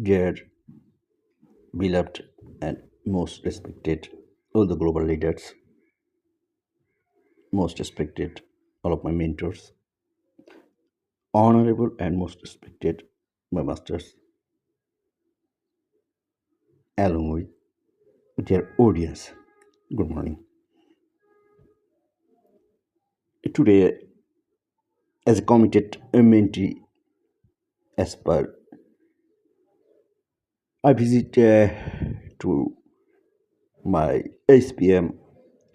Dear beloved and most respected all the global leaders, most respected all of my mentors, honorable and most respected my masters, along with dear audience. Good morning. Today, as a committed mentee, as per I visit to my SPM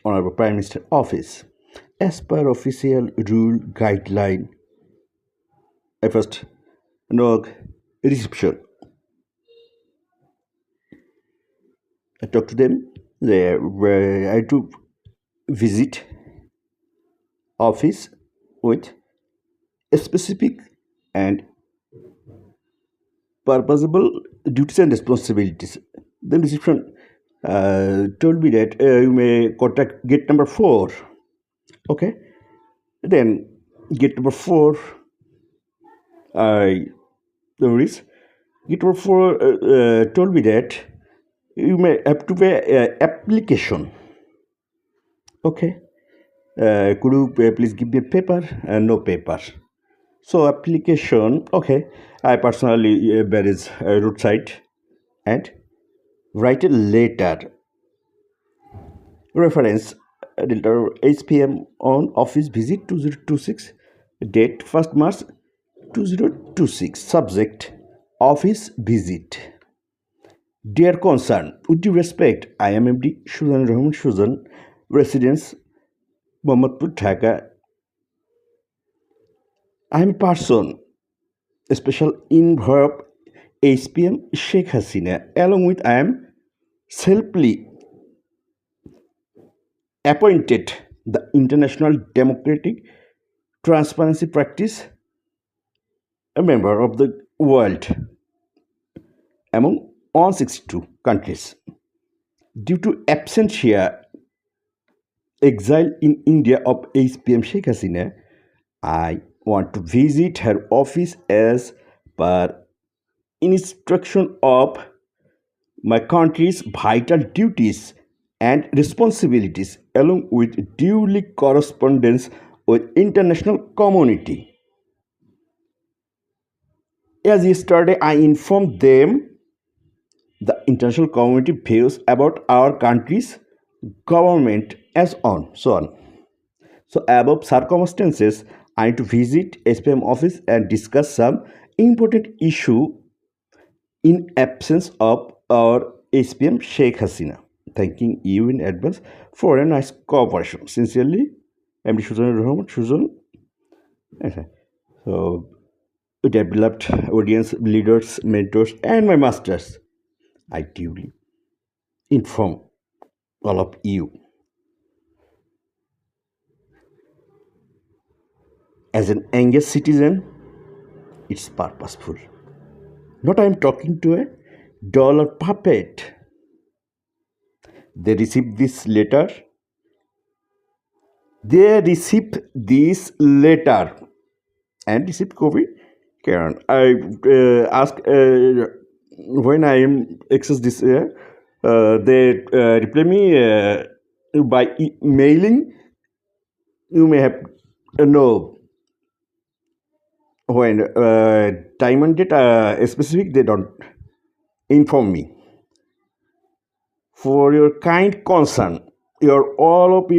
Honorable Prime Minister office. As per official rule guideline, I first knock reception. I talk to them. Where I to visit office with specific and purposable duties and responsibilities. The reception told me that you may contact gate number 4. Okay. Then gate number 4, I noticed gate number 4 told me that you may have to pay application. Okay. Could you please give me a paper? No paper. So application, okay. I personally is roadside and write a letter. Reference letter HPM on office visit 2026, date 1st March 2026. Subject office visit. Dear concern, with due respect, I am MD Shuzan Rahman Shuzan, residence Mohammadpur, Dhaka. I am a person, a special involved HPM Sheikh Hasina, along with I am selfly appointed the International Democratic Transparency Practice, a member of the world among 162 countries. Due to absentia exile in India of HPM Sheikh Hasina, I want to visit her office as per instruction of my country's vital duties and responsibilities, along with duly correspondence with international community. As yesterday I informed them the international community views about our country's government as on so on. So above circumstances, I need to visit SPM office and discuss some important issue in absence of our SPM Sheikh Hasina. Thanking you in advance for a nice cooperation. Sincerely, MD Shuzan Rahman Shuzan. Okay. So, dear beloved audience, leaders, mentors, and my masters, I duly inform all of you. As an engaged citizen, it's purposeful. Not I am talking to a dollar puppet. They received this letter. They received this letter and received copy. Karen, I ask when I am access this. They reply me by mailing. You may have no when time and date specific. They don't inform me. For your kind concern, your all of